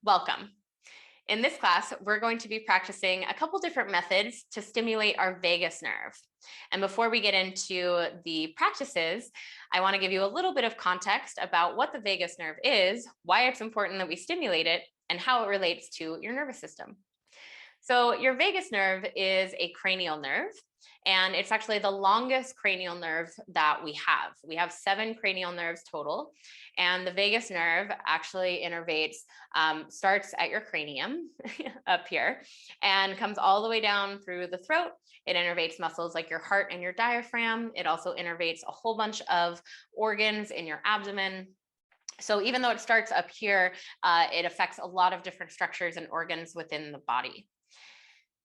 Welcome. In this class, we're going to be practicing a couple different methods to stimulate our vagus nerve. And before we get into the practices, I want to give you a little bit of context about what the vagus nerve is, why it's important that we stimulate it, and how it relates to your nervous system. So your vagus nerve is a cranial nerve, and it's actually the longest cranial nerve that we have. We have 7 cranial nerves total, and the vagus nerve actually innervates, starts at your cranium up here and comes all the way down through the throat. It innervates muscles like your heart and your diaphragm. It also innervates a whole bunch of organs in your abdomen. So even though it starts up here, it affects a lot of different structures and organs within the body.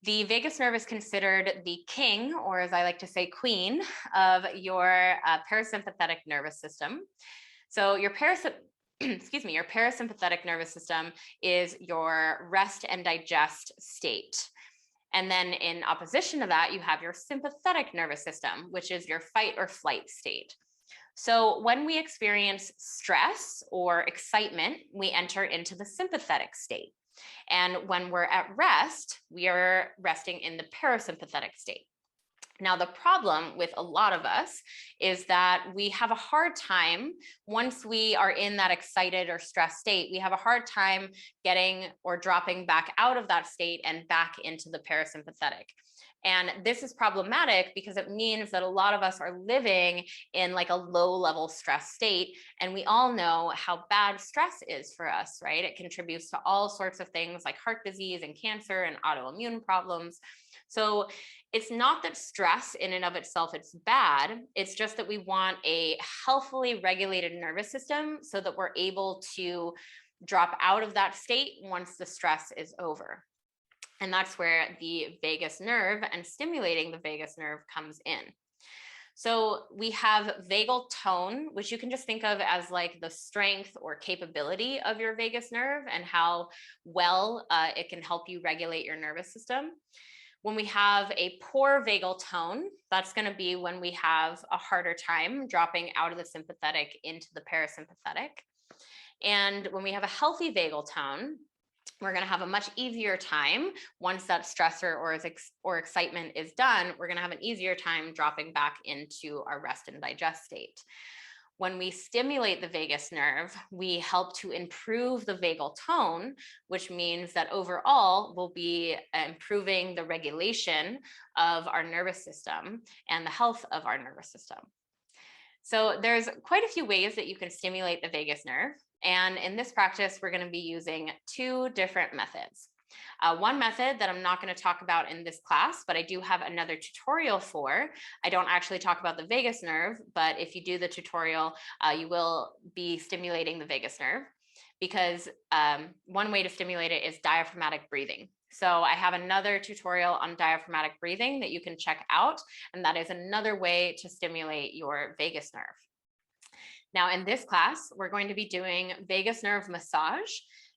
The vagus nerve is considered the king, or as I like to say, queen, of your parasympathetic nervous system. So your your parasympathetic nervous system is your rest and digest state. And then in opposition to that, you have your sympathetic nervous system, which is your fight or flight state. So when we experience stress or excitement, we enter into the sympathetic state. And when we're at rest, we are resting in the parasympathetic state. Now, the problem with a lot of us is that we have a hard time, once we are in that excited or stressed state, we have a hard time getting or dropping back out of that state and back into the parasympathetic. And this is problematic because it means that a lot of us are living in like a low level stress state. And we all know how bad stress is for us, right? It contributes to all sorts of things like heart disease and cancer and autoimmune problems. So it's not that stress in and of itself is bad. It's just that we want a healthily regulated nervous system so that we're able to drop out of that state once the stress is over. And that's where the vagus nerve and stimulating the vagus nerve comes in. So we have vagal tone, which you can just think of as like the strength or capability of your vagus nerve and how well it can help you regulate your nervous system. When we have a poor vagal tone, that's going to be when we have a harder time dropping out of the sympathetic into the parasympathetic. And when we have a healthy vagal tone, we're going to have a much easier time once that stressor or excitement is done. We're going to have an easier time dropping back into our rest and digest state. When we stimulate the vagus nerve, we help to improve the vagal tone, which means that overall we'll be improving the regulation of our nervous system and the health of our nervous system. So there's quite a few ways that you can stimulate the vagus nerve. And in this practice, we're going to be using 2 different methods. One method that I'm not going to talk about in this class, but I do have another tutorial for. I don't actually talk about the vagus nerve, but if you do the tutorial, you will be stimulating the vagus nerve because one way to stimulate it is diaphragmatic breathing. So I have another tutorial on diaphragmatic breathing that you can check out, and that is another way to stimulate your vagus nerve. Now, in this class, we're going to be doing vagus nerve massage,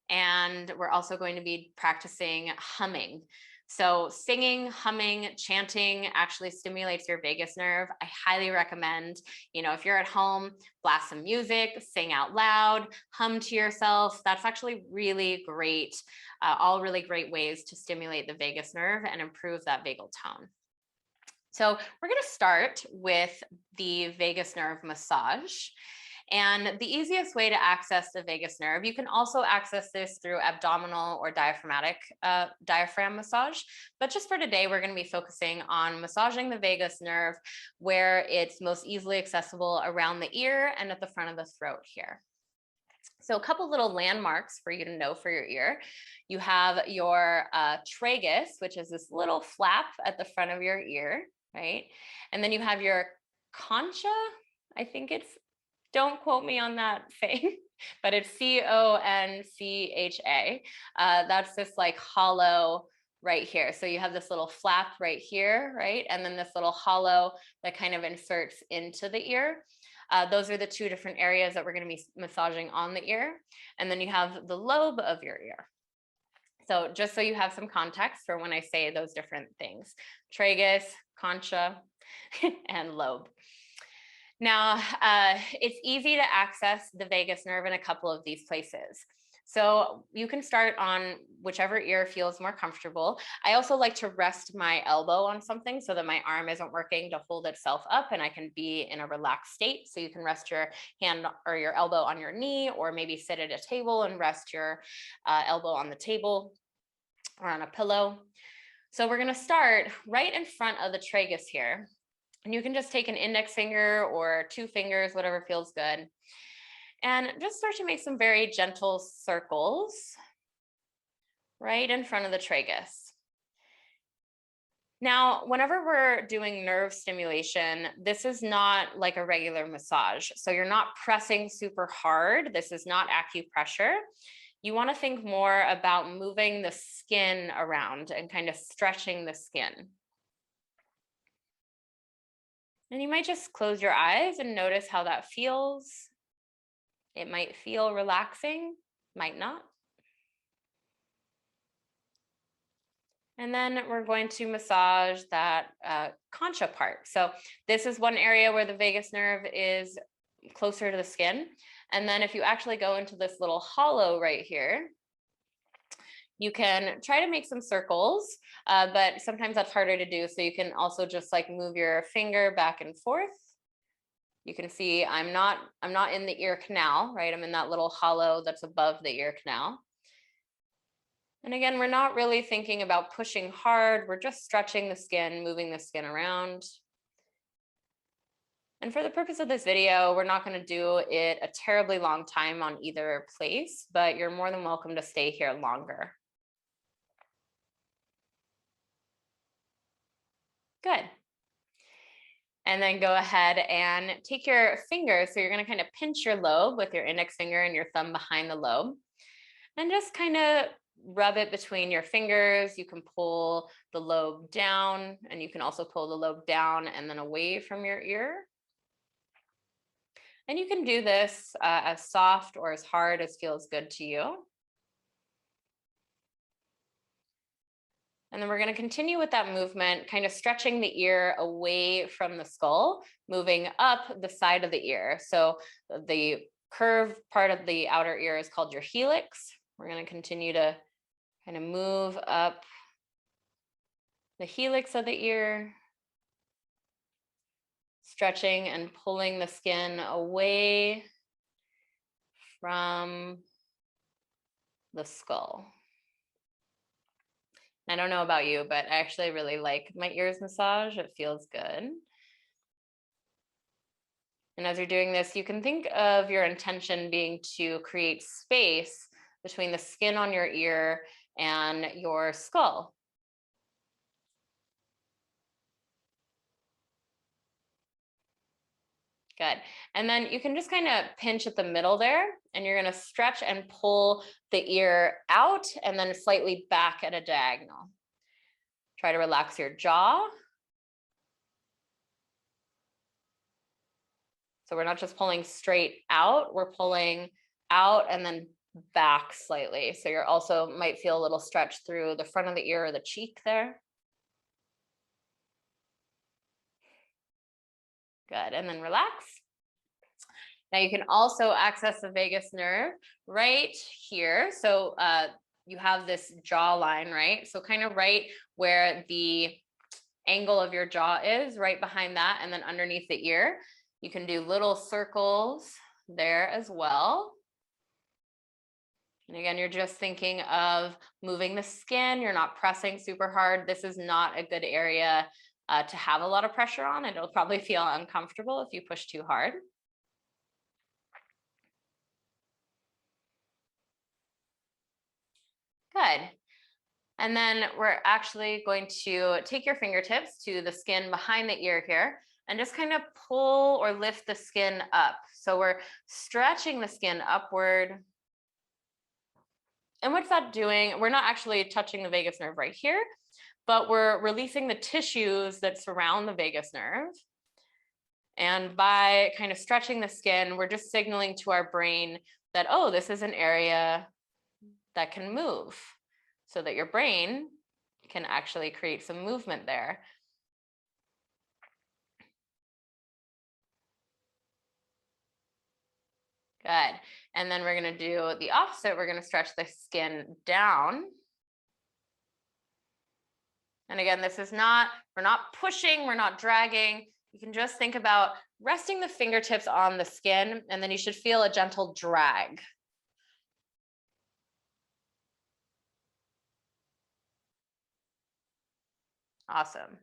and we're also going to be practicing humming. So singing, humming, chanting actually stimulates your vagus nerve. I highly recommend, if you're at home, blast some music, sing out loud, hum to yourself. That's actually really great, all really great ways to stimulate the vagus nerve and improve that vagal tone. So we're going to start with the vagus nerve massage. And the easiest way to access the vagus nerve, you can also access this through abdominal or diaphragm massage. But just for today, we're going to be focusing on massaging the vagus nerve where it's most easily accessible around the ear and at the front of the throat here. So a couple little landmarks for you to know for your ear. You have your tragus, which is this little flap at the front of your ear, right? And then you have your concha, I think it's, don't quote me on that thing, but it's C-O-N-C-H-A. That's this like hollow right here. So you have this little flap right here, right? And then this little hollow that kind of inserts into the ear. Those are the 2 different areas that we're going to be massaging on the ear. And then you have the lobe of your ear. So just so you have some context for when I say those different things, tragus, concha, and lobe. Now, it's easy to access the vagus nerve in a couple of these places. So you can start on whichever ear feels more comfortable. I also like to rest my elbow on something so that my arm isn't working to hold itself up and I can be in a relaxed state. So you can rest your hand or your elbow on your knee, or maybe sit at a table and rest your elbow on the table or on a pillow. So we're going to start right in front of the tragus here. And you can just take an index finger or 2 fingers, whatever feels good. And just start to make some very gentle circles right in front of the tragus. Now, whenever we're doing nerve stimulation, this is not like a regular massage. So you're not pressing super hard. This is not acupressure. You want to think more about moving the skin around and kind of stretching the skin. And you might just close your eyes and notice how that feels. It might feel relaxing, might not. And then we're going to massage that concha part. So this is one area where the vagus nerve is closer to the skin. And then if you actually go into this little hollow right here, you can try to make some circles, but sometimes that's harder to do. So you can also just like move your finger back and forth. You can see I'm not in the ear canal, right? I'm in that little hollow that's above the ear canal. And again, we're not really thinking about pushing hard. We're just stretching the skin, moving the skin around. And for the purpose of this video, we're not going to do it a terribly long time on either place, but you're more than welcome to stay here longer. Good. And then go ahead and take your fingers. So you're going to kind of pinch your lobe with your index finger and your thumb behind the lobe. And just kind of rub it between your fingers. You can pull the lobe down, and you can also pull the lobe down and then away from your ear. And you can do this as soft or as hard as feels good to you. And then we're going to continue with that movement, kind of stretching the ear away from the skull, moving up the side of the ear. So the curved part of the outer ear is called your helix. We're going to continue to kind of move up the helix of the ear, stretching and pulling the skin away from the skull. I don't know about you, but I actually really like my ears massage. It feels good. And as you're doing this, you can think of your intention being to create space between the skin on your ear and your skull. Good. And then you can just kind of pinch at the middle there, and you're going to stretch and pull the ear out and then slightly back at a diagonal. Try to relax your jaw. So we're not just pulling straight out, we're pulling out and then back slightly. So you're also might feel a little stretch through the front of the ear or the cheek there. Good, and then relax. Now you can also access the vagus nerve right here. So you have this jawline, right? So kind of right where the angle of your jaw is, right behind that, and then underneath the ear. You can do little circles there as well. And again, you're just thinking of moving the skin. You're not pressing super hard. This is not a good area to have a lot of pressure on. It'll probably feel uncomfortable if you push too hard. Good. And then we're actually going to take your fingertips to the skin behind the ear here and just kind of pull or lift the skin up. So we're stretching the skin upward. And what's that doing? We're not actually touching the vagus nerve right here, but we're releasing the tissues that surround the vagus nerve. And by kind of stretching the skin, we're just signaling to our brain that, oh, this is an area that can move, so that your brain can actually create some movement there. Good. Good. And then we're going to do the opposite. We're going to stretch the skin down. And again, this is not, we're not pushing, we're not dragging. You can just think about resting the fingertips on the skin, and then you should feel a gentle drag. Awesome.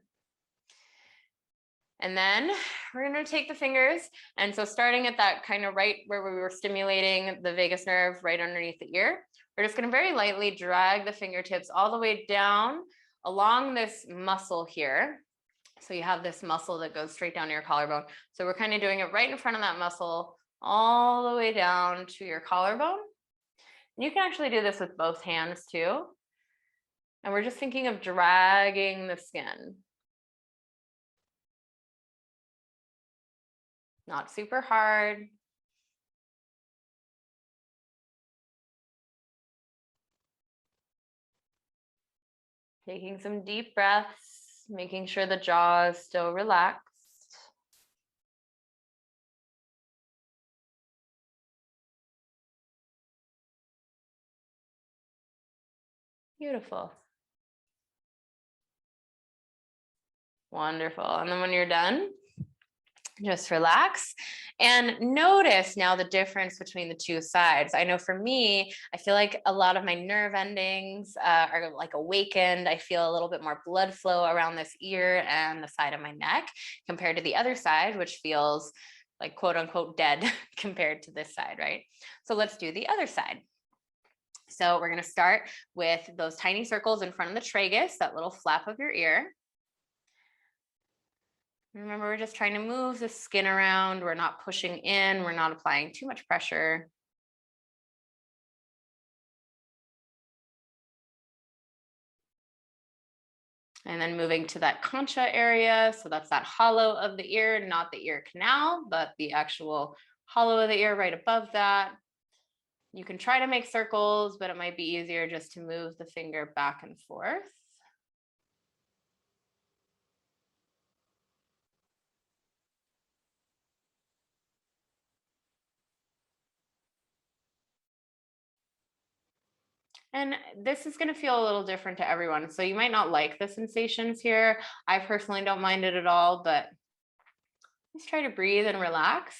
And then we're going to take the fingers. And so starting at that kind of right where we were stimulating the vagus nerve right underneath the ear, we're just going to very lightly drag the fingertips all the way down along this muscle here. So you have this muscle that goes straight down to your collarbone. So we're kind of doing it right in front of that muscle all the way down to your collarbone. And you can actually do this with both hands too. And we're just thinking of dragging the skin. Not super hard. Taking some deep breaths, making sure the jaw is still relaxed. Beautiful. Wonderful. And then when you're done, just relax and notice now the difference between the two sides. I know for me, I feel like a lot of my nerve endings are like awakened. I feel a little bit more blood flow around this ear and the side of my neck compared to the other side, which feels like quote unquote dead compared to this side, right? So let's do the other side. So we're going to start with those tiny circles in front of the tragus, that little flap of your ear. Remember, we're just trying to move the skin around. We're not pushing in. We're not applying too much pressure. And then moving to that concha area. So that's that hollow of the ear, not the ear canal, but the actual hollow of the ear right above that. You can try to make circles, but it might be easier just to move the finger back and forth. And this is going to feel a little different to everyone. So you might not like the sensations here. I personally don't mind it at all, but just try to breathe and relax.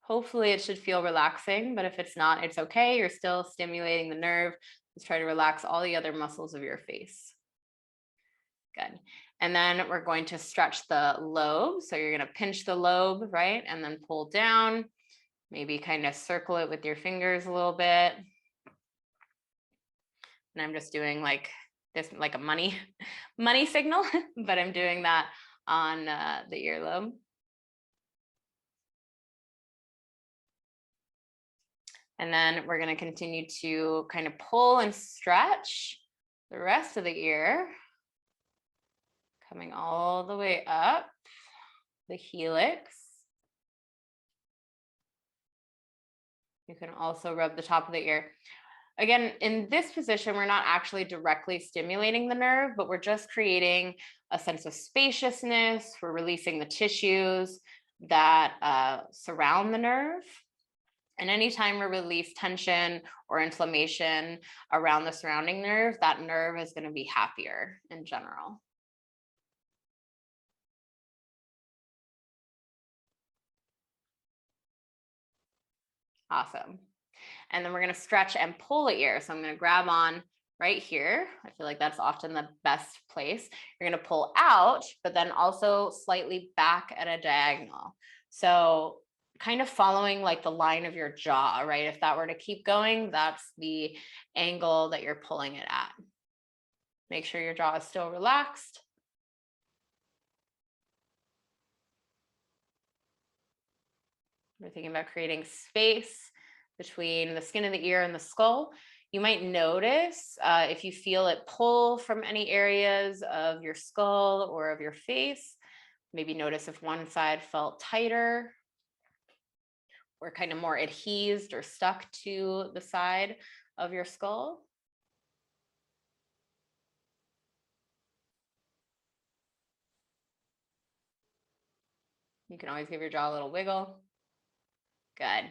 Hopefully it should feel relaxing, but if it's not, it's okay. You're still stimulating the nerve. Just try to relax all the other muscles of your face. Good. And then we're going to stretch the lobe. So you're going to pinch the lobe, right? And then pull down, maybe kind of circle it with your fingers a little bit. And I'm just doing like this, like a money signal, but I'm doing that on the earlobe. And then we're going to continue to kind of pull and stretch the rest of the ear, coming all the way up the helix. You can also rub the top of the ear. Again, in this position, we're not actually directly stimulating the nerve, but we're just creating a sense of spaciousness. We're releasing the tissues that surround the nerve. And anytime we release tension or inflammation around the surrounding nerve, that nerve is going to be happier in general. Awesome. And then we're going to stretch and pull the ear. So I'm going to grab on right here. I feel like that's often the best place. You're going to pull out, but then also slightly back at a diagonal. So kind of following like the line of your jaw, right? If that were to keep going, that's the angle that you're pulling it at. Make sure your jaw is still relaxed. We're thinking about creating space between the skin of the ear and the skull. You might notice if you feel it pull from any areas of your skull or of your face. Maybe notice if one side felt tighter or kind of more adhesed or stuck to the side of your skull. You can always give your jaw a little wiggle. Good.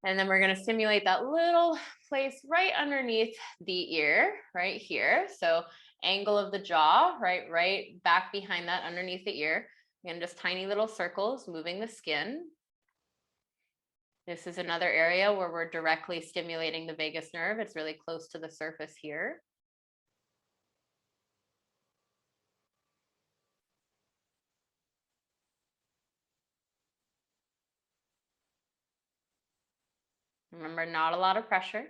And then we're going to stimulate that little place right underneath the ear, right here. So angle of the jaw, right back behind that underneath the ear. Again, just tiny little circles moving the skin. This is another area where we're directly stimulating the vagus nerve. It's really close to the surface here. Remember, not a lot of pressure.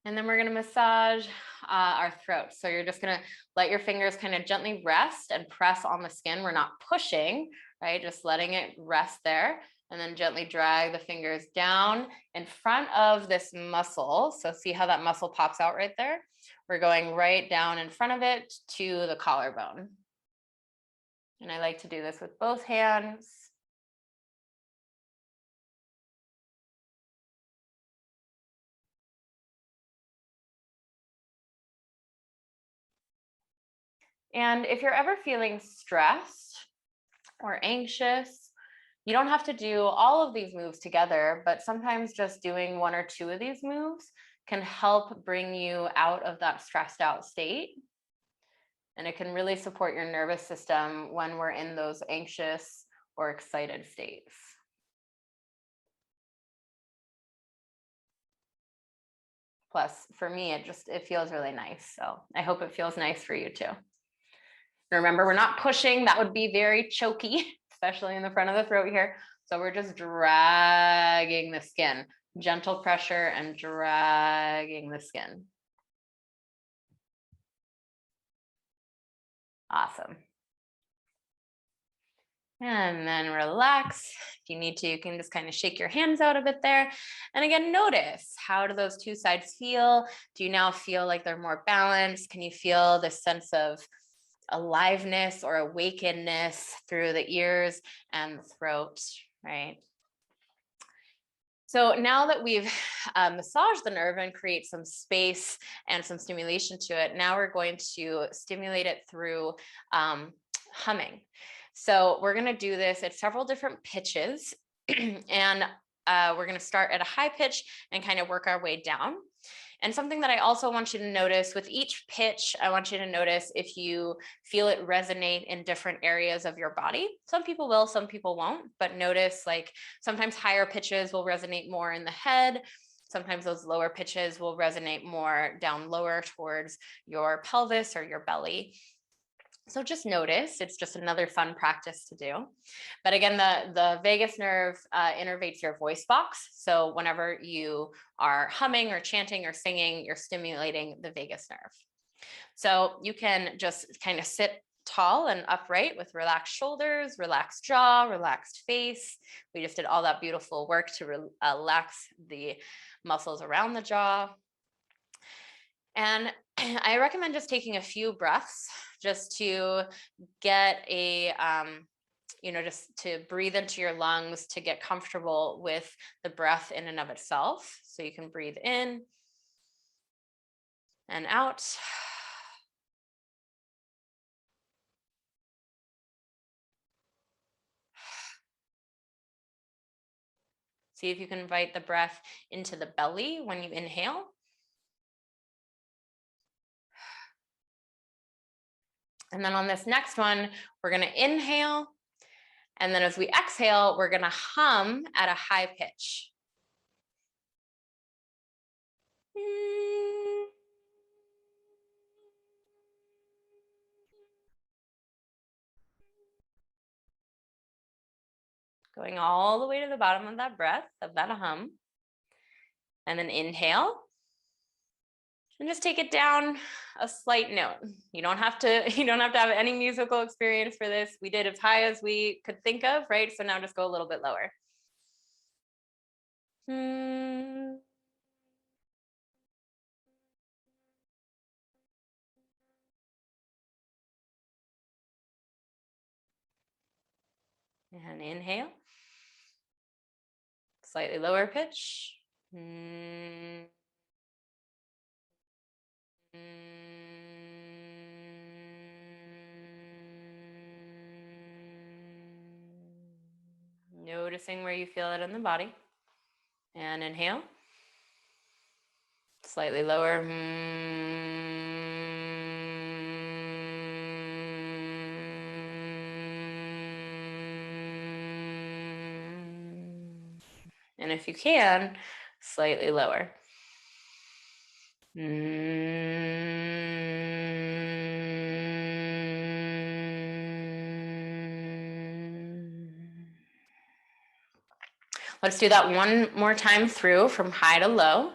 And then we're going to massage our throat. So you're just going to let your fingers kind of gently rest and press on the skin. We're not pushing, right? Just letting it rest there. And then gently drag the fingers down in front of this muscle. So see how that muscle pops out right there? We're going right down in front of it to the collarbone. And I like to do this with both hands. And if you're ever feeling stressed or anxious, you don't have to do all of these moves together, but sometimes just doing one or two of these moves can help bring you out of that stressed out state. And it can really support your nervous system when we're in those anxious or excited states. Plus, for me, it feels really nice. So I hope it feels nice for you too. Remember, we're not pushing. That would be very choky, especially in the front of the throat here. So we're just dragging the skin, gentle pressure and dragging the skin. Awesome. And then relax. If you need to, you can just kind of shake your hands out a bit there. And again, notice, how do those two sides feel? Do you now feel like they're more balanced? Can you feel this sense of aliveness or awakenedness through the ears and the throat, right? So now that we've massaged the nerve and create some space and some stimulation to it, now we're going to stimulate it through humming. So we're going to do this at several different pitches, and we're going to start at a high pitch and kind of work our way down. And something that I also want you to notice with each pitch, I want you to notice if you feel it resonate in different areas of your body. Some people will, some people won't, but notice like sometimes higher pitches will resonate more in the head. Sometimes those lower pitches will resonate more down lower towards your pelvis or your belly. So just notice, it's just another fun practice to do. But again, the vagus nerve innervates your voice box. So whenever you are humming or chanting or singing, you're stimulating the vagus nerve. So you can just kind of sit tall and upright with relaxed shoulders, relaxed jaw, relaxed face. We just did all that beautiful work to relax the muscles around the jaw. And I recommend just taking a few breaths just to get a, just to breathe into your lungs, to get comfortable with the breath in and of itself. So you can breathe in and out. See if you can invite the breath into the belly when you inhale. And then on this next one, we're going to inhale. And then as we exhale, we're going to hum at a high pitch. Going all the way to the bottom of that breath, of that hum. And then inhale. And just take it down a slight note. You don't have to have any musical experience for this. We did as high as we could think of, right? So now just go a little bit lower. And inhale. Slightly lower pitch. Noticing where you feel it in the body. And inhale. Slightly lower. And if you can, slightly lower. Let's do that one more time through from high to low.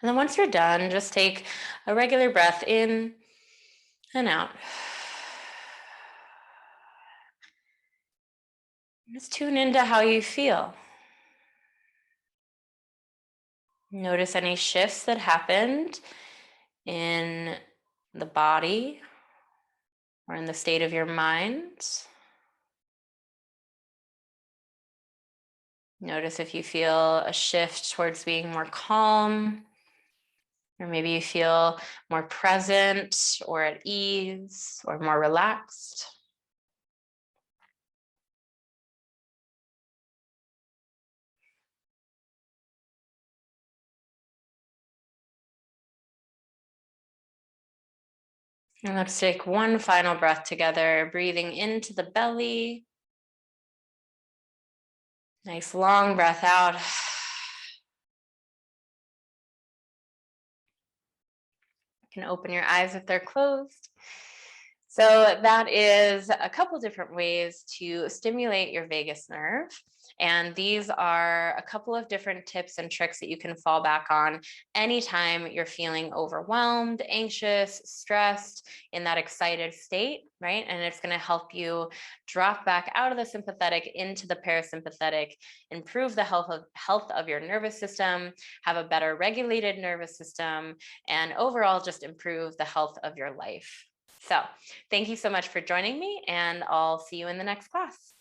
And then once you're done, just take a regular breath in and out. Just tune into how you feel. Notice any shifts that happened in the body or in the state of your mind. Notice if you feel a shift towards being more calm, or maybe you feel more present or at ease or more relaxed. And let's take one final breath together, breathing into the belly. Nice long breath out. You can open your eyes if they're closed. So that is a couple different ways to stimulate your vagus nerve. And these are a couple of different tips and tricks that you can fall back on anytime you're feeling overwhelmed, anxious, stressed, in that excited state, right? And it's going to help you drop back out of the sympathetic into the parasympathetic, improve the health of your nervous system, have a better regulated nervous system, and overall just improve the health of your life. So thank you so much for joining me, and I'll see you in the next class.